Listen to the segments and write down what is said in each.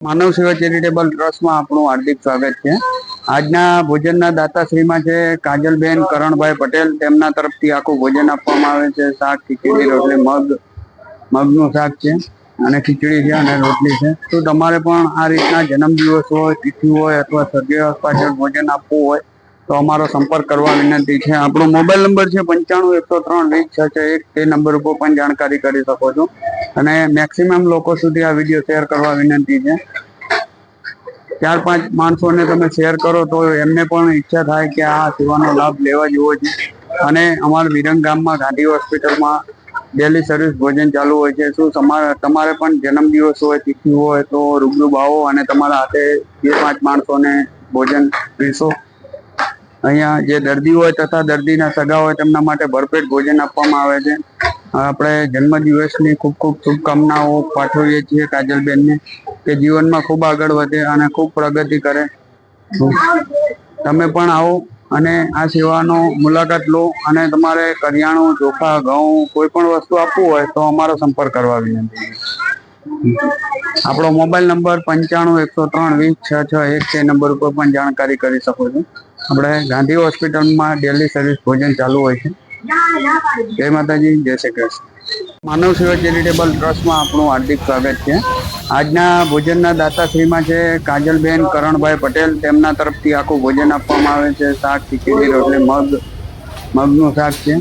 માનવ સેવા ચેરિટેબલ ટ્રસ્ટમાં આપણું હાર્દિક સ્વાગત છે। આજના ભોજનના દાતાશ્રીમાં છે કાજલબેન કરણભાઈ પટેલ। તેમના તરફથી આખું ભોજન આપવામાં આવે છે। શાક, ખીચડી, રોટલી, મગનું શાક છે અને ખીચડી છે અને રોટલી છે। તો તમારે પણ આ રીતના જન્મદિવસ હોય, તિથિ હોય અથવા સર્ગે પાછળ ભોજન આપવું હોય તો અમારો સંપર્ક કરવા વિનંતી છે। આપણો મોબાઈલ નંબર છે 95 103 20 661। તે નંબર ઉપર પણ જાણકારી કરી શકો છો અને મેક્સિમમ લોકો સુધી આ વિડીયો શેર કરવા વિનંતી છે। 4-5 માણસોને તમે શેર કરો તો એમને પણ ઈચ્છા થાય કે આ સેવાનો લાભ લેવા જેવો છે। અને અમારા વિરંગ ગામમાં ગાંધી હોસ્પિટલમાં ડેલી સર્વિસ ભોજન ચાલુ હોય છે। શું તમારે પણ જન્મદિવસ હોય, તિથિ હોય તો રૂબરૂ આવો અને તમારા હાથે 2-5 માણસોને ભોજન પીરસો। અહીંયા જે દર્દી હોય તથા દર્દીના સગા હોય તેમના માટે ભરપેટ ભોજન આપવામાં આવે છે। આપણે જન્મદિવસની ખૂબ ખૂબ શુભકામનાઓ પાઠવીએ છીએ કાજલબેનને કે જીવનમાં ખૂબ આગળ વધે અને ખૂબ પ્રગતિ કરે। તમે પણ આવો અને આ સેવાનો મુલાકાત લો અને તમારે કરિયાણું, ચોખા, ઘઉં કોઈ પણ વસ્તુ આપવું હોય તો અમારો સંપર્ક કરવા વિનંતી છે। આપણો મોબાઈલ નંબર 95 103 20 661। તે નંબર ઉપર પણ જાણકારી કરી શકો છો। આપણે ગાંધી હોસ્પિટલમાં ડેલી સર્વિસ ભોજન ચાલુ હોય છે। જય માતાજી, જય શ્રી કૃષ્ણ। માનવ સેવા ચેરિટેબલ ટ્રસ્ટમાં આપણું હાર્દિક સ્વાગત છે। આજના ભોજનના દાતાશ્રીમાં છે કાજલબેન કરણભાઈ પટેલ। તેમના તરફથી આખું ભોજન આપવામાં આવે છે। શાક, ખીચડી, રોટલી, મગનું શાક છે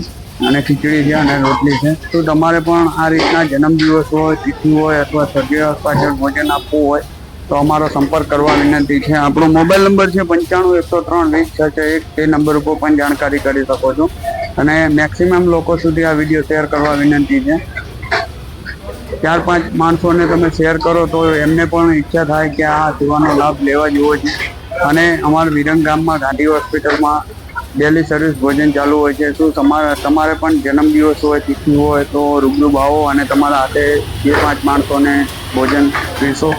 અને ખીચડી છે અને રોટલી છે। તો તમારે પણ આ રીતના જન્મદિવસ હોય, તિથિ હોય અથવા સર્ગે પાછળ ભોજન આપવું હોય તો અમારો સંપર્ક કરવા વિનંતી છે। આપણો મોબાઈલ નંબર છે 95 103 20 661। તે નંબર ઉપર પણ જાણકારી કરી શકો છો અને મેક્સિમમ લોકો સુધી આ વિડીયો શેર કરવા વિનંતી છે। 4-5 માણસોને તમે શેર કરો તો એમને પણ ઈચ્છા થાય કે આ સેવાનો લાભ લેવા જેવો છે। અને અમારા વિરંગ ગામમાં ગાંધી હોસ્પિટલમાં ડેલી સર્વિસ ભોજન ચાલુ હોય છે। શું તમારે પણ જન્મદિવસ હોય, તિથિ હોય તો રૂબરૂ આવો અને તમારા હાથે 2-5 માણસોને ભોજન પીરસો।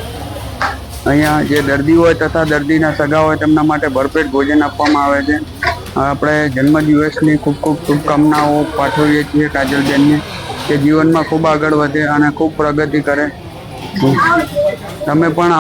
અહીંયા જે દર્દી હોય તથા દર્દીના સગા હોય તેમના માટે ભરપેટ ભોજન આપવામાં આવે છે। આપણે જન્મદિવસની ખૂબ ખૂબ શુભકામનાઓ પાઠવીએ છીએ કાજલબેનને કે જીવનમાં ખૂબ આગળ વધે અને ખૂબ પ્રગતિ કરે। તમે પણ